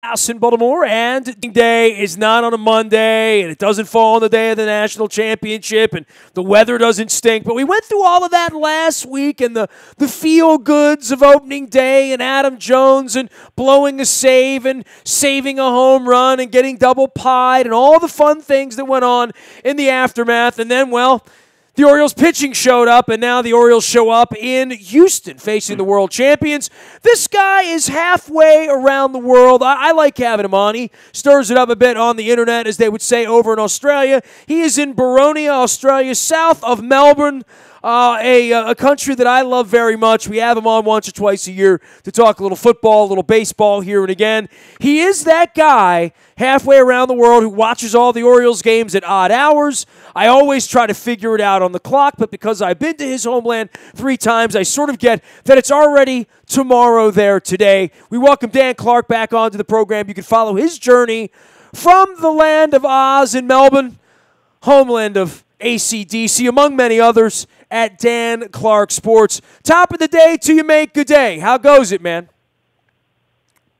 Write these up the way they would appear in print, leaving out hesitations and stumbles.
house in Baltimore, and day is not on a Monday, and it doesn't fall on the day of the national championship, and the weather doesn't stink. But we went through all of that last week, and the feel-goods of opening day, and Adam Jones, and blowing a save, and saving a home run, and getting double-pied, and all the fun things that went on in the aftermath. And then, well, the Orioles pitching showed up, and now the Orioles show up in Houston facing the world champions. This guy is halfway around the world. I like having him on. He stirs it up a bit on the internet, as they would say over in Australia. He is in Boronia, Australia, south of Melbourne, a country that I love very much. We have him on once or twice a year to talk a little football, a little baseball here and again. He is that guy halfway around the world who watches all the Orioles games at odd hours. I always try to figure it out on the clock, but because I've been to his homeland 3 times, I sort of get that it's already tomorrow there today. We welcome Dan Clark back onto the program. You can follow his journey from the land of Oz in Melbourne, homeland of AC/DC, among many others, at Dan Clark Sports. Top of the day to you, mate. Good day. How goes it, man?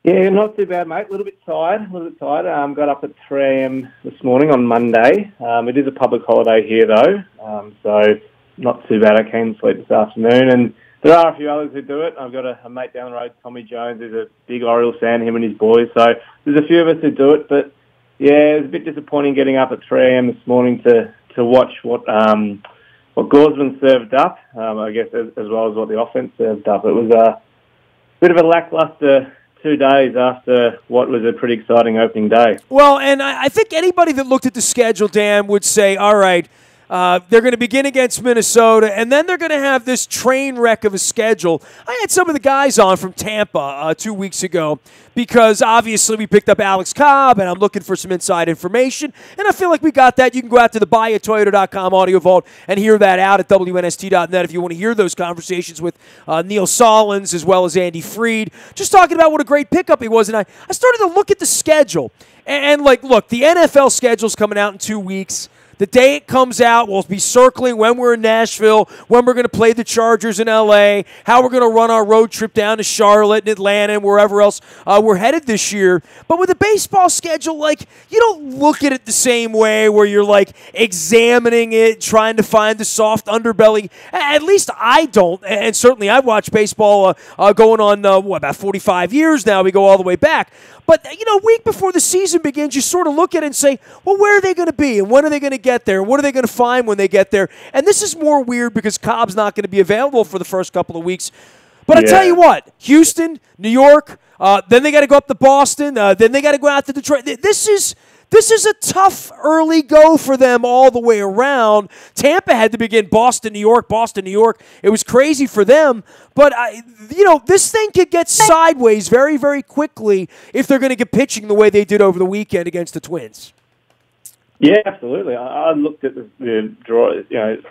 Yeah, not too bad, mate. A little bit tired. Got up at 3 a.m. this morning on Monday. It is a public holiday here, though, so not too bad. I can sleep this afternoon, and there are a few others who do it. I've got a mate down the road, Tommy Jones, who's a big Orioles fan, him and his boys. So there's a few of us who do it, but yeah, it was a bit disappointing getting up at 3 a.m. this morning to watch what Gaudsman served up, I guess, as well as what the offense served up. It was a bit of a lackluster 2 days after what was a pretty exciting opening day. Well, and I think anybody that looked at the schedule, Dan, would say, all right, they're going to begin against Minnesota, and then they're going to have this train wreck of a schedule. I had some of the guys on from Tampa 2 weeks ago because obviously we picked up Alex Cobb, and I'm looking for some inside information, and I feel like we got that. You can go out to the buyatoyota.com audio vault and hear that out at WNST.net if you want to hear those conversations with Neil Solins as well as Andy Freed, just talking about what a great pickup he was. And I started to look at the schedule, and like, look, the NFL schedule's coming out in 2 weeks. The day it comes out, we'll be circling when we're in Nashville, when we're going to play the Chargers in L.A., how we're going to run our road trip down to Charlotte and Atlanta and wherever else we're headed this year. But with a baseball schedule, like, you don't look at it the same way where you're, like, examining it, trying to find the soft underbelly. At least I don't, and certainly I've watched baseball going on, about 45 years now. We go all the way back. But, a week before the season begins, you sort of look at it and say, well, where are they going to be? And when are they going to get there? And what are they going to find when they get there? And this is more weird because Cobb's not going to be available for the first couple of weeks. But I tell you what, Houston, New York, then they got to go up to Boston, then they got to go out to Detroit. This is a tough early go for them all the way around. Tampa had to begin Boston, New York. It was crazy for them. But, this thing could get sideways very, very quickly if they're going to get pitching the way they did over the weekend against the Twins. Yeah, absolutely. I looked at the draw, same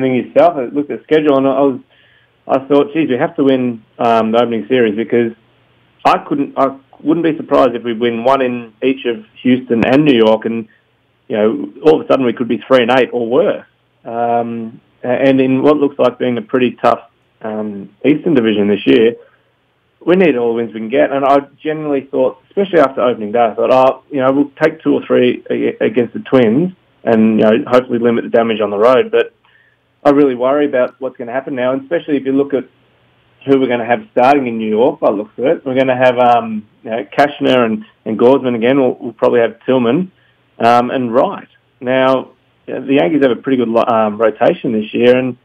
thing yourself. I looked at the schedule, and I thought, geez, we have to win the opening series because I wouldn't be surprised if we win one in each of Houston and New York, and all of a sudden we could be 3-8 or worse. And in what looks like being a pretty tough Eastern Division this year, we need all the wins we can get. And I generally thought, especially after opening day, I thought, we'll take 2 or 3 against the Twins, and hopefully limit the damage on the road. But I really worry about what's going to happen now, and especially if you look at who we're going to have starting in New York, by the looks of it. We're going to have Cashner and Gaudsman again. We'll probably have Tillman and Wright. Now, the Yankees have a pretty good rotation this year, and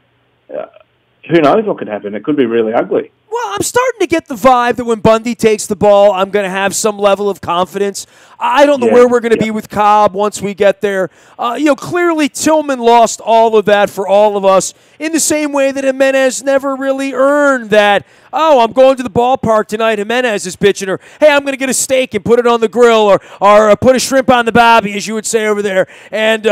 who knows what could happen. It could be really ugly. Well, I'm starting to get the vibe that when Bundy takes the ball, I'm going to have some level of confidence. I don't know where we're going to be with Cobb once we get there. Clearly Tillman lost all of that for all of us in the same way that Jimenez never really earned that. Oh, I'm going to the ballpark tonight. Jimenez is pitching, or hey, I'm going to get a steak and put it on the grill, or put a shrimp on the bobby, as you would say over there, and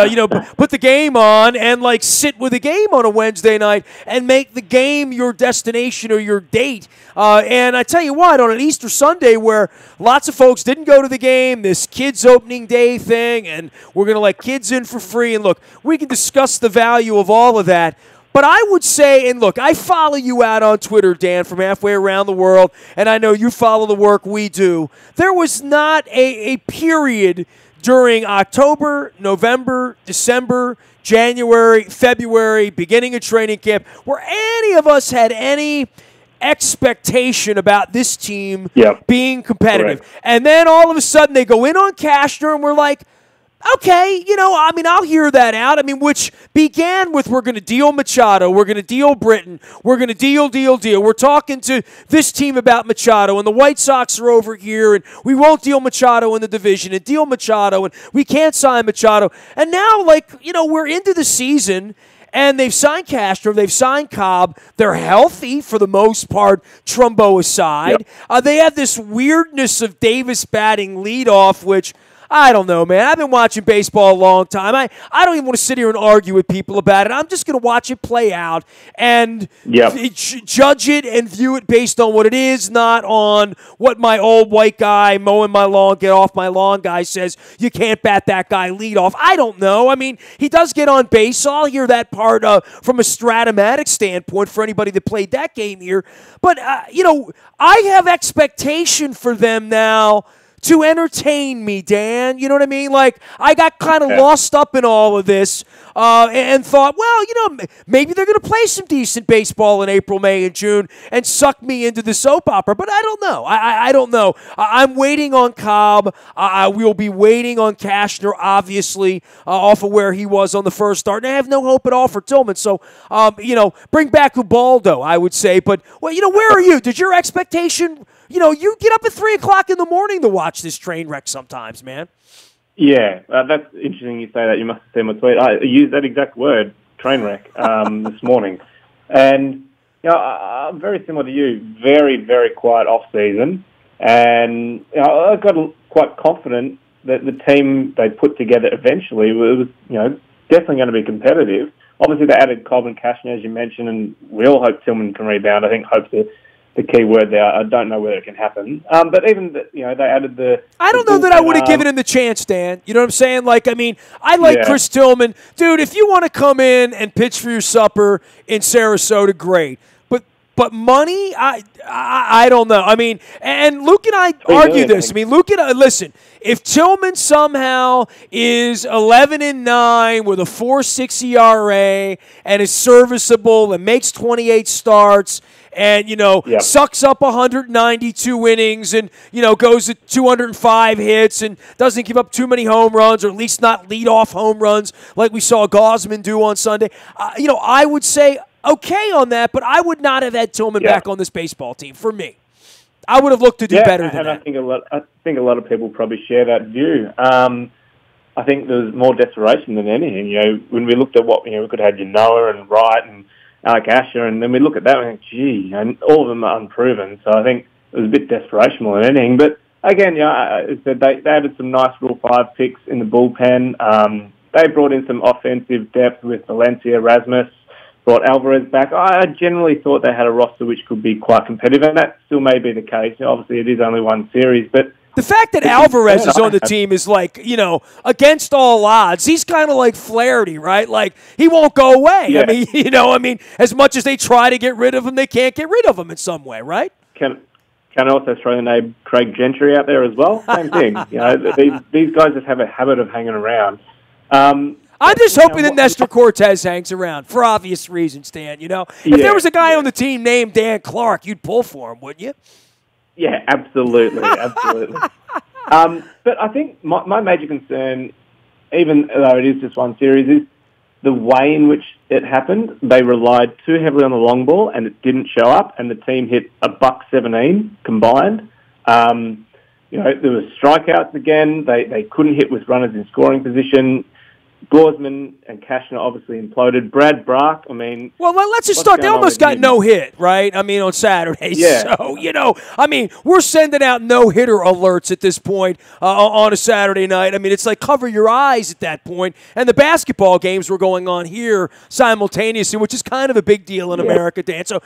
put the game on and like sit with a game on a Wednesday night and make the game your destination or your date. And I tell you what, on an Easter Sunday where lots of folks didn't go to the game, this kids opening day thing, and we're going to let kids in for free. And look, we can discuss the value of all of that. But I would say, and look, I follow you out on Twitter, Dan, from halfway around the world, and I know you follow the work we do. There was not a period during October, November, December, January, February, beginning of training camp, where any of us had any expectation about this team being competitive. Correct. And then all of a sudden they go in on Cashner, and we're like, okay, I'll hear that out. Which began with we're going to deal Machado, we're going to deal Britton, we're going to deal. We're talking to this team about Machado, and the White Sox are over here, and we won't deal Machado in the division, and deal Machado, and we can't sign Machado. And now, we're into the season, and they've signed Castro, they've signed Cobb. They're healthy for the most part, Trumbo aside. They have this weirdness of Davis batting leadoff, which I don't know, man. I've been watching baseball a long time. I don't even want to sit here and argue with people about it. I'm just going to watch it play out and judge it and view it based on what it is, not on what my old white guy mowing my lawn, get off my lawn guy says, you can't bat that guy lead off. I don't know. He does get on base, so I'll hear that part from a Stratomatic standpoint for anybody that played that game here. But, I have expectation for them now to entertain me, Dan. You know what I mean? I got kind of lost up in all of this and thought, well, maybe they're going to play some decent baseball in April, May, and June and suck me into the soap opera. But I don't know. I don't know. I'm waiting on Cobb. I will be waiting on Cashner, obviously, off of where he was on the first start. And I have no hope at all for Tillman. So, bring back Ubaldo, I would say. But, where are you? Did your expectation... you get up at 3 o'clock in the morning to watch this train wreck sometimes, man. Yeah, that's interesting you say that. You must have seen my tweet. I used that exact word, train wreck, this morning. And, I'm very similar to you. Very, very quiet off-season. And, I got quite confident that the team they put together eventually was, definitely going to be competitive. Obviously, they added Cobb and Cashner, as you mentioned, and we all hope Tillman can rebound. I think hope's the key word there. I don't know whether it can happen. But even, they added the... I don't know that I would have given him the chance, Dan. You know what I'm saying? I like Chris Tillman. Dude, if you want to come in and pitch for your supper in Sarasota, great. But money, I don't know. And Luke and I argue this. Luke and I, listen, if Tillman somehow is 11-9 with a 4.6 ERA and is serviceable and makes 28 starts and, sucks up 192 innings and, goes to 205 hits and doesn't give up too many home runs, or at least not lead-off home runs like we saw Gosman do on Sunday, I would say okay on that, but I would not have had Tillman back on this baseball team for me. I would have looked to do better than that. I think a lot of people probably share that view. I think there's more desperation than anything. When we looked at what, we could have had Yanoa and Wright and Alec Asher, and then we look at that and think, gee, and all of them are unproven. So I think it was a bit desperation more than anything. But again, they added some nice Rule 5 picks in the bullpen. They brought in some offensive depth with Valencia, Rasmus, brought Alvarez back. I generally thought they had a roster which could be quite competitive, and that still may be the case. Obviously, it is only one series, but the fact that Alvarez is on the team is against all odds. He's kind of like Flaherty, right? He won't go away. Yeah. As much as they try to get rid of him, they can't get rid of him in some way, right? Can I also throw the name Craig Gentry out there as well? Same thing. These guys just have a habit of hanging around. I'm just hoping that Nestor Cortez hangs around for obvious reasons, Dan. If there was a guy on the team named Dan Clark, you'd pull for him, wouldn't you? Yeah, absolutely. But I think my major concern, even though it is just one series, is the way in which it happened. They relied too heavily on the long ball, and it didn't show up, and the team hit $117 combined. There were strikeouts again. They couldn't hit with runners in scoring position. Gosman and Cashner obviously imploded. Brad Brach, Well, let's just start. They almost got no hit, right? On Saturday. Yeah. So, we're sending out no-hitter alerts at this point on a Saturday night. It's like cover your eyes at that point. And the basketball games were going on here simultaneously, which is kind of a big deal in America, Dan. So,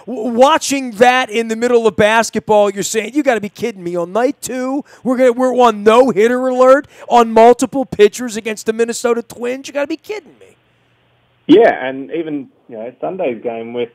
watching that in the middle of basketball, you're saying, you got to be kidding me. On night 2, we're on no-hitter alert on multiple pitchers against the Minnesota Twins. You got to be kidding me. Yeah, and even Sunday's game with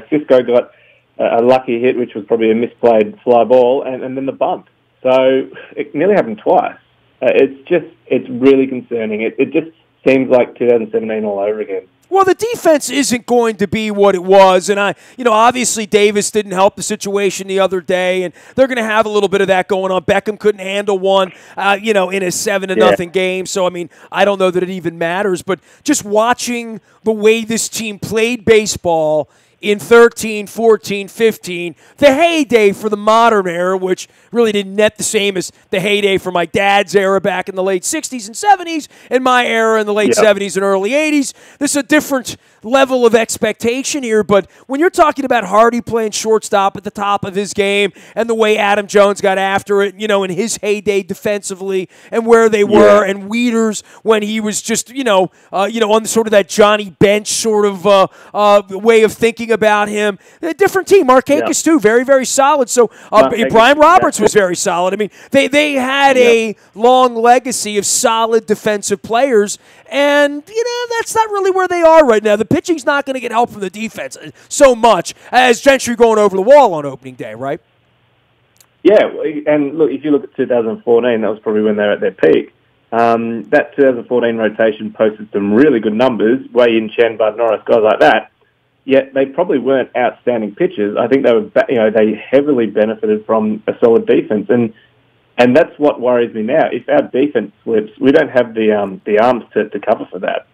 Cisco got a lucky hit, which was probably a misplayed fly ball, and then the bunt. So it nearly happened twice. It's really concerning. It just seems like 2017 all over again. Well, the defense isn't going to be what it was, and obviously Davis didn't help the situation the other day, and they're going to have a little bit of that going on. Beckham couldn't handle one, in a 7-0 game. So I don't know that it even matters. But just watching the way this team played baseball in 13, 14, 15, the heyday for the modern era, which really didn't net the same as the heyday for my dad's era back in the late 60s and 70s and my era in the late 70s and early 80s. This is a different level of expectation here, but when you're talking about Hardy playing shortstop at the top of his game and the way Adam Jones got after it, in his heyday defensively and where they were, and Wieters when he was just, on sort of that Johnny Bench sort of way of thinking about him. A different team. Markakis, too, very, very solid. So Brian Roberts was very solid. They had a long legacy of solid defensive players, and, that's not really where they are right now. The pitching's not going to get help from the defense so much as Gentry going over the wall on opening day, right? Yeah, and look, if you look at 2014, that was probably when they're at their peak. That 2014 rotation posted some really good numbers, Wei Yin Chen, Bud Norris, guys like that. Yet they probably weren't outstanding pitchers. I think they heavily benefited from a solid defense, and that's what worries me now. If our defense slips, we don't have the arms to cover for that.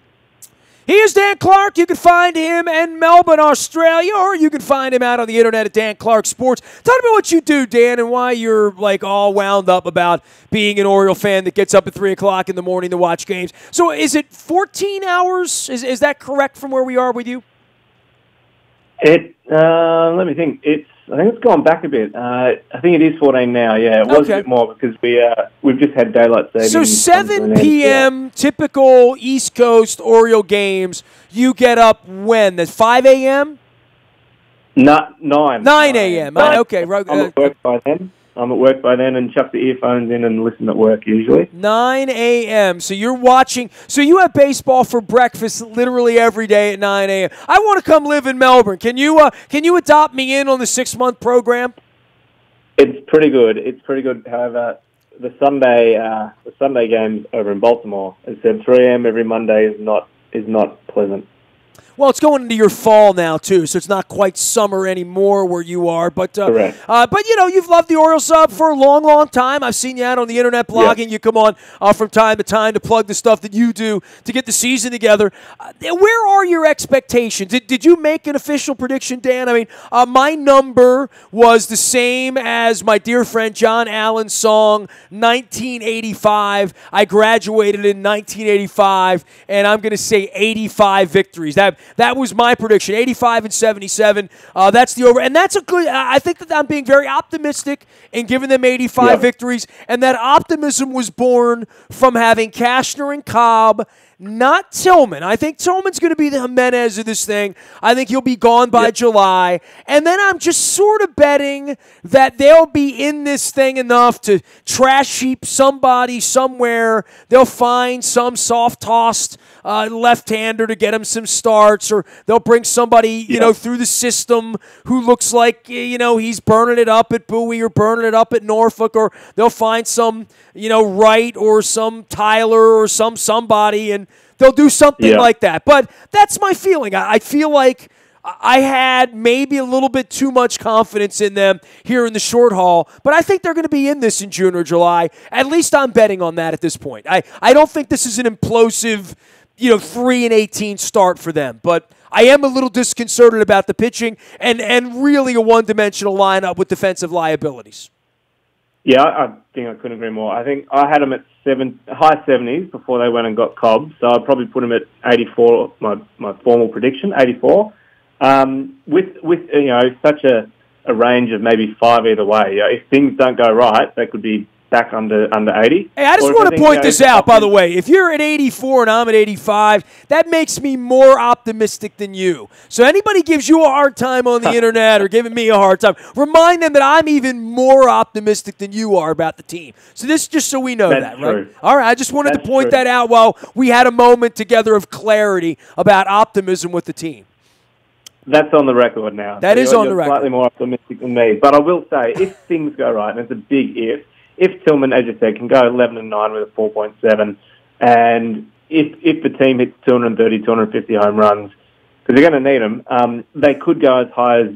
He is Dan Clark. You can find him in Melbourne, Australia, or you can find him out on the internet at Dan Clark Sports. Tell me about what you do, Dan, and why you're all wound up about being an Oriole fan that gets up at 3 o'clock in the morning to watch games. So is it 14 hours? Is that correct from where we are with you? Let me think. I think it's gone back a bit. I think it is 14 now. Yeah, it was a bit more because we've just had daylight savings. So 7 p.m. typical East Coast Oriole games. You get up when? At 5 a.m. 9 a.m. Okay, I'm at work by then. And chuck the earphones in and listen at work usually. 9 a.m. So you're watching. So you have baseball for breakfast literally every day at 9 a.m. I want to come live in Melbourne. Can you adopt me in on the 6-month program? It's pretty good. However, the Sunday games over in Baltimore, as I said, 3 a.m. every Monday is not pleasant. Well, it's going into your fall now, too, so it's not quite summer anymore where you are. But, correct. But you've loved the Orioles for a long, long time. I've seen you out on the internet blogging. Yep. You come on from time to time to plug the stuff that you do to get the season together. Where are your expectations? Did you make an official prediction, Dan? My number was the same as my dear friend John Allen's song, 1985. I graduated in 1985, and I'm going to say 85 victories. That was my prediction, 85 and 77. That's the over. And that's a good – I think that I'm being very optimistic in giving them 85 victories. And that optimism was born from having Cashner and Cobb, not Tillman. I think Tillman's going to be the Jimenez of this thing. I think he'll be gone by July. And then I'm just sort of betting that they'll be in this thing enough to trash heap somebody somewhere. They'll find some soft-tossed left-hander to get him some starts, or they'll bring somebody, through the system who looks like, he's burning it up at Bowie or burning it up at Norfolk, or they'll find some, Wright or some Tyler or somebody, and they'll do something like that. But that's my feeling. I feel like I had maybe a little bit too much confidence in them here in the short haul, but I think they're going to be in this in June or July. At least I'm betting on that at this point. I don't think this is an implosive 3-18 start for them, but I am a little disconcerted about the pitching and really a one-dimensional lineup with defensive liabilities. Yeah, I think I couldn't agree more. I think I had them at high 70s before they went and got Cobb, so I'd probably put them at 84, my formal prediction, 84. With such a range of maybe 5 either way. If things don't go right, they could be back under 80. Hey, I just want to point this out, by the way. If you're at 84 and I'm at 85, that makes me more optimistic than you. So anybody gives you a hard time on the internet or giving me a hard time, remind them that I'm even more optimistic than you are about the team. So this just so we know That's that, true. right? All right, I just wanted to point true. that out while we had a moment together of clarity about optimism with the team. That's on the record now. That is on the record. Slightly more optimistic than me. But I will say, if things go right, and it's a big if Tillman, as you said, can go 11-9 with a 4.7, and if the team hits 230, 250 home runs, because they're going to need them, they could go as high as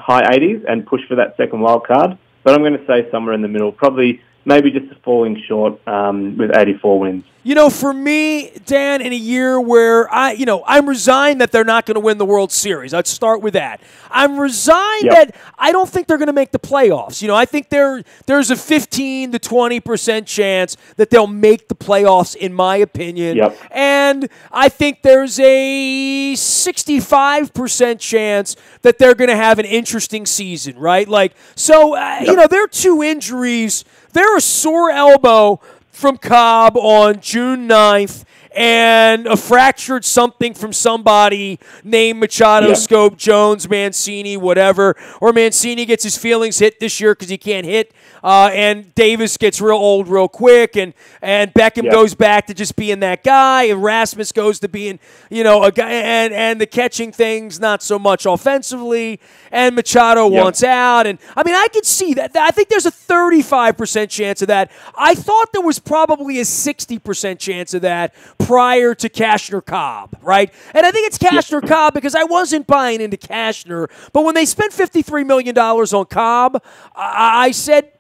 high 80s and push for that second wild card. But I'm going to say somewhere in the middle, probably maybe just falling short with 84 wins. For me, Dan, in a year where I'm resigned that they're not going to win the World Series. I'd start with that. I'm resigned that I don't think they're going to make the playoffs. I think there's a 15 to 20% chance that they'll make the playoffs, in my opinion. Yep. And I think there's a 65% chance that they're going to have an interesting season, right? There are two injuries. They're a sore elbow from Cobb on June 9th and a fractured something from somebody named Machado, Scope, Jones, Mancini, whatever. Or Mancini gets his feelings hit this year because he can't hit. And Davis gets real old real quick. And Beckham goes back to just being that guy. And Rasmus goes to being, a guy. And the catching things, not so much offensively. And Machado wants out. And, I could see that. I think there's a 35% chance of that. I thought there was probably a 60% chance of that prior to Cashner-Cobb, right? And I think it's Cashner-Cobb because I wasn't buying into Cashner. But when they spent $53 million on Cobb, I said,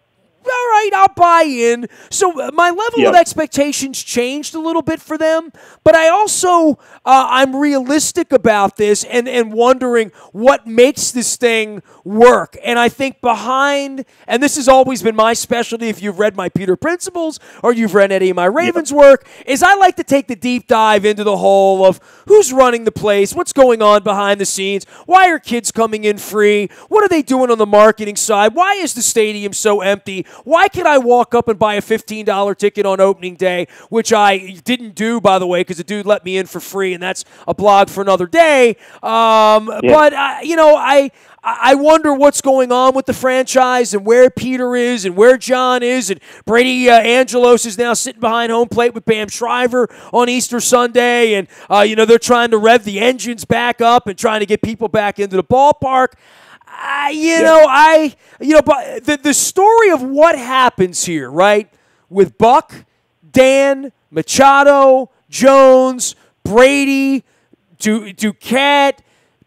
all right, I'll buy in. So my level of expectations changed a little bit for them, but I also I'm realistic about this and wondering what makes this thing work. And I think behind, and this has always been my specialty if you've read my Peter Principles or you've read any of my Ravens work, is I like to take the deep dive into the whole of who's running the place, what's going on behind the scenes, why are kids coming in free, what are they doing on the marketing side, why is the stadium so empty, why can I walk up and buy a $15 ticket on opening day, which I didn't do, by the way, because the dude let me in for free, and that's a blog for another day. But, I wonder what's going on with the franchise and where Peter is and where John is. And Brady Angelos is now sitting behind home plate with Bam Shriver on Easter Sunday. And, they're trying to rev the engines back up and trying to get people back into the ballpark. But the story of what happens here, right, with Buck, Dan, Machado, Jones, Brady, Duquette,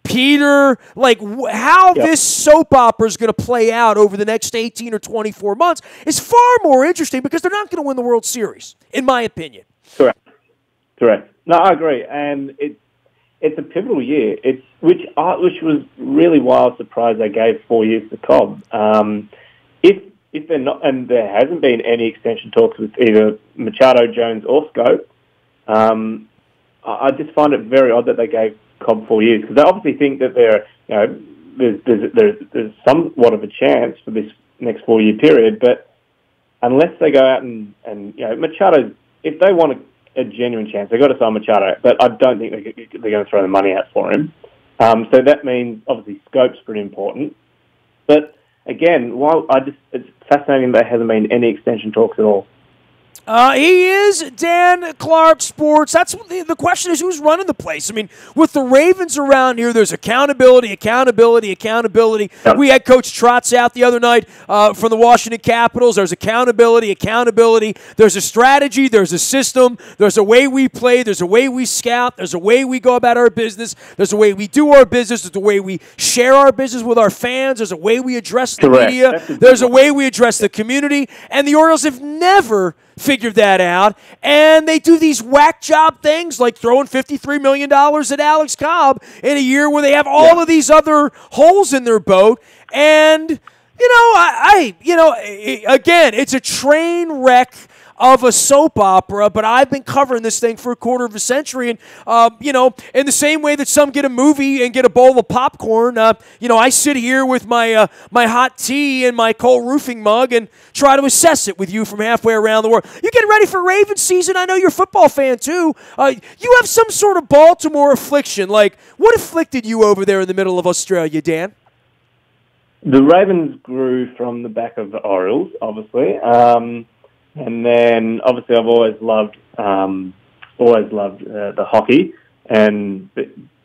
Peter, how this soap opera is going to play out over the next 18 or 24 months is far more interesting because they're not going to win the World Series, in my opinion. Correct. No, I agree, and it's a pivotal year. Which was really why I was surprised they gave 4 years to Cobb. If they're not, and there hasn't been any extension talks with either Machado, Jones, or Scope, I just find it very odd that they gave Cobb 4 years because they obviously think that there's somewhat of a chance for this next 4 year period. But unless they go out and Machado, if they want a genuine chance, they've got to sign Machado. But I don't think they're going to throw the money out for him. So that means obviously Scope's pretty important. But again, it's fascinating that there hasn't been any extension talks at all. He is Dan Clark Sports. That's the question is who's running the place. With the Ravens around here, there's accountability. Yep. We had Coach Trotz out the other night from the Washington Capitals. There's accountability. There's a strategy. There's a system. There's a way we play. There's a way we scout. There's a way we go about our business. There's a way we do our business. There's a way we share our business with our fans. There's a way we address the media. There's a way we address the community. And the Orioles have never figured that out, and they do these whack job things like throwing $53 million at Alex Cobb in a year where they have all of these other holes in their boat. And again, it's a train wreck of a soap opera, but I've been covering this thing for a quarter of a century. And, in the same way that some get a movie and get a bowl of popcorn, I sit here with my hot tea and my cold roofing mug and try to assess it with you from halfway around the world. You getting ready for Ravens season? I know you're a football fan, too. You have some sort of Baltimore affliction. Like, what afflicted you over there in the middle of Australia, Dan? The Ravens grew from the back of the Orioles, obviously. And then, obviously, I've always loved the hockey. And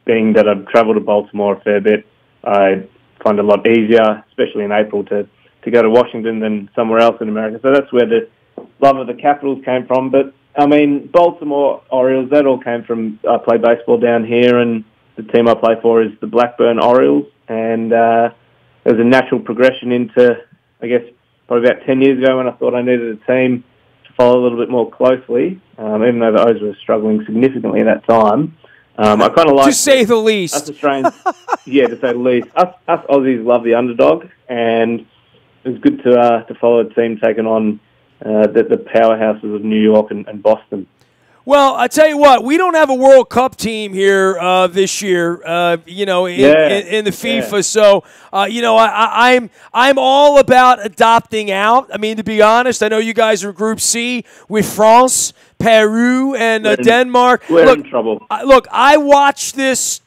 being that I've travelled to Baltimore a fair bit, I find it a lot easier, especially in April, to go to Washington than somewhere else in America. So that's where the love of the Capitals came from. But, I mean, Baltimore Orioles, that all came from, I play baseball down here, and the team I play for is the Blackburn Orioles. And there was a natural progression into, I guess, probably about 10 years ago when I thought I needed a team to follow a little bit more closely, even though the O's were struggling significantly at that time. I kind of like... To say the least. Us Australians, yeah, to say the least. Us Aussies love the underdog, and it was good to follow a team taking on the powerhouses of New York and Boston. Well, I tell you what, we don't have a World Cup team here this year, in the FIFA. Yeah. So, I'm all about adopting out. I mean, to be honest, I know you guys are Group C with France, Peru, and Denmark. We're in trouble. Look, I watched this,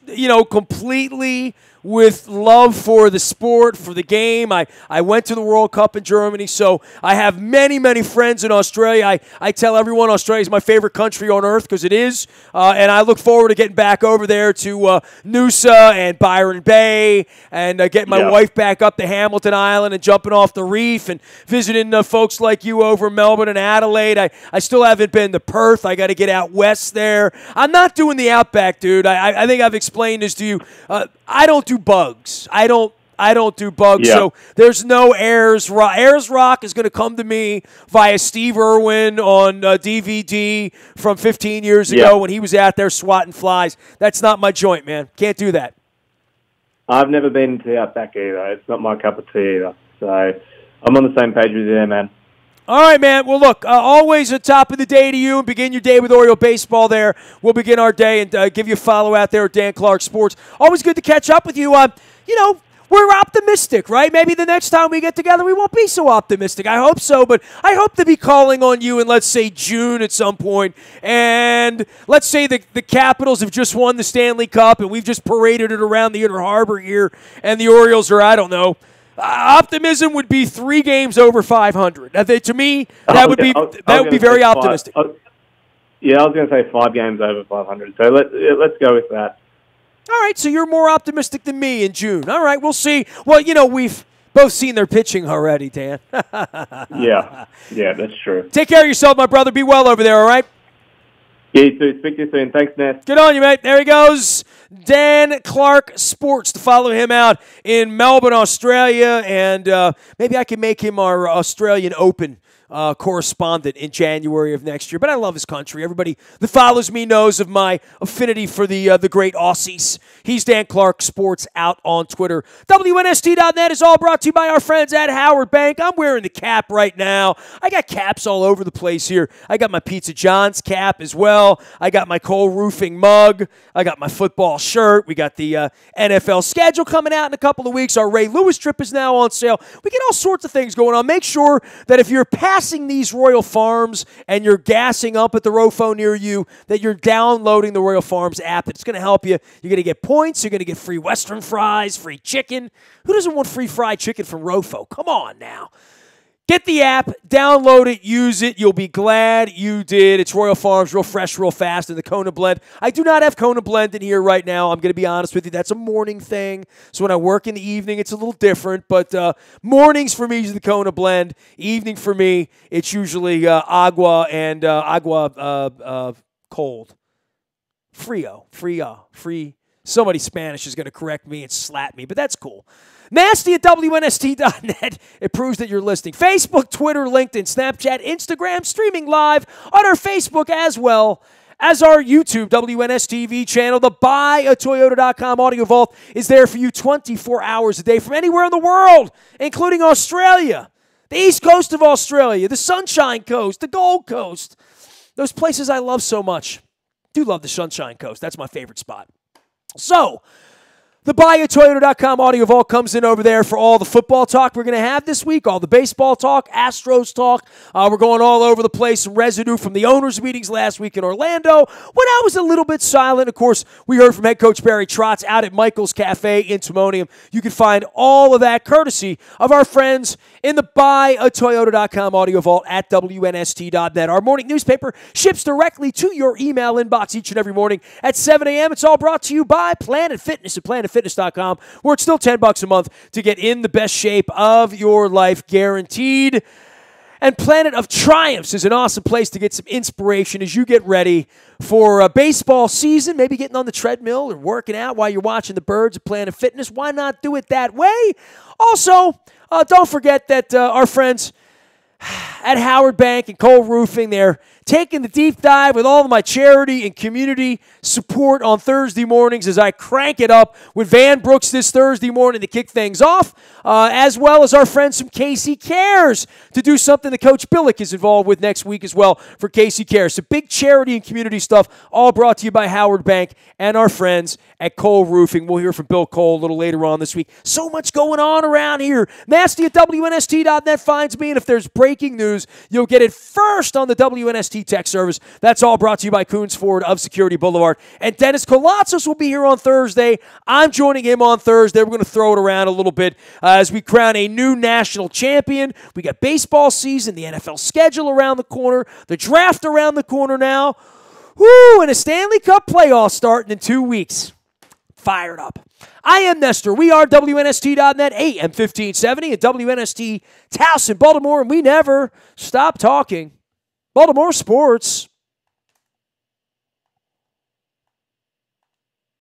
completely with love for the sport, for the game. I went to the World Cup in Germany, so I have many, many friends in Australia. I tell everyone Australia is my favorite country on earth, because it is, and I look forward to getting back over there to Noosa and Byron Bay and getting my wife back up to Hamilton Island and jumping off the reef and visiting folks like you over in Melbourne and Adelaide. I still haven't been to Perth. I got to get out west there. I'm not doing the Outback, dude. I think I've explained this to you. I don't do bugs. I don't do bugs. Yeah. So there's no Ayers Rock. Ayers Rock is going to come to me via Steve Irwin on DVD from 15 years ago when he was out there swatting flies. That's not my joint, man. Can't do that. I've never been to Outback either. It's not my cup of tea either. So I'm on the same page with you there, man. All right, man. Well, look, always a top of the day to you. Begin your day with Oriole baseball there. We'll begin our day and give you a follow out there at Dan Clark Sports. Always good to catch up with you. We're optimistic, right? Maybe the next time we get together, we won't be so optimistic. I hope so, but I hope to be calling on you in, let's say, June at some point. And let's say the Capitals have just won the Stanley Cup, and we've just paraded it around the Inner Harbor here, and the Orioles are, I don't know, optimism would be 3 games over 500. To me, that would be very optimistic. I was going to say 5 games over 500. So let's go with that. All right, so you're more optimistic than me in June. All right, we'll see. Well, we've both seen their pitching already, Dan. Yeah, that's true. Take care of yourself, my brother. Be well over there, all right? Yeah, you too. Speak to you soon. Thanks, Ness. Good on you, mate. There he goes. Dan Clark Sports. To follow him out in Melbourne, Australia. And maybe I can make him our Australian Open correspondent in January of next year. But I love his country. Everybody that follows me knows of my affinity for the great Aussies. He's Dan Clark Sports out on Twitter. WNST.net is all brought to you by our friends at Howard Bank. I'm wearing the cap right now. I got caps all over the place here. I got my Pizza John's cap as well. I got my Cold Roofing mug. I got my football shirt. We got the NFL schedule coming out in a couple of weeks. Our Ray Lewis trip is now on sale. We get all sorts of things going on. Make sure that if you're passing these Royal Farms and you're gassing up at the Rofo near you, that you're downloading the Royal Farms app. It's going to help you. You're going to get points. You're going to get free Western fries, free chicken. Who doesn't want free fried chicken from Rofo? Come on now. Get the app, download it, use it. You'll be glad you did. It's Royal Farms, real fresh, real fast, and the Kona Blend. I do not have Kona Blend in here right now. I'm going to be honest with you. That's a morning thing. So when I work in the evening, it's a little different. But mornings for me is the Kona Blend. Evening for me, it's usually agua and agua cold. Free. Somebody Spanish is going to correct me and slap me, but that's cool. Nasty at WNST.net. It proves that you're listening. Facebook, Twitter, LinkedIn, Snapchat, Instagram, streaming live on our Facebook as well as our YouTube WNSTV channel. The buyatoyota.com audio vault is there for you 24 hours a day from anywhere in the world, including Australia. The East Coast of Australia, the Sunshine Coast, the Gold Coast. Those places I love so much. Do love the Sunshine Coast. That's my favorite spot. So, the BuyAToyota.com audio vault comes in over there for all the football talk we're going to have this week, all the baseball talk, Astros talk. We're going all over the place, some residue from the owners' meetings last week in Orlando. When I was a little bit silent, of course, we heard from head coach Barry Trotz out at Michael's Cafe in Timonium. You can find all of that courtesy of our friends in the BuyAToyota.com audio vault at WNST.net. Our morning newspaper ships directly to your email inbox each and every morning at 7 a.m. It's all brought to you by Planet Fitness at PlanetFitness.com, where it's still $10 a month to get in the best shape of your life, guaranteed. And Planet of Triumphs is an awesome place to get some inspiration as you get ready for a baseball season, maybe getting on the treadmill or working out while you're watching the birds at Planet Fitness. Why not do it that way? Also, don't forget that our friends at Howard Bank and Cole Roofing, they're taking the deep dive with all of my charity and community support on Thursday mornings as I crank it up with Van Brooks this Thursday morning to kick things off, as well as our friends from Casey Cares to do something that Coach Billick is involved with next week as well for Casey Cares. So big charity and community stuff, all brought to you by Howard Bank and our friends at Cole Roofing. We'll hear from Bill Cole a little later on this week. So much going on around here. Nasty at WNST.net finds me, and if there's breaking news, you'll get it first on the WNST text service. That's all brought to you by Coons Ford of Security Boulevard. And Dennis Kolatzos will be here on Thursday. I'm joining him on Thursday. We're going to throw it around a little bit as we crown a new national champion. We got baseball season, the NFL schedule around the corner, the draft around the corner now. Woo, and a Stanley Cup playoff starting in 2 weeks. Fired up. I am Nestor. We are WNST.net, AM 1570 at WNST Towson, Baltimore, and we never stop talking Baltimore sports.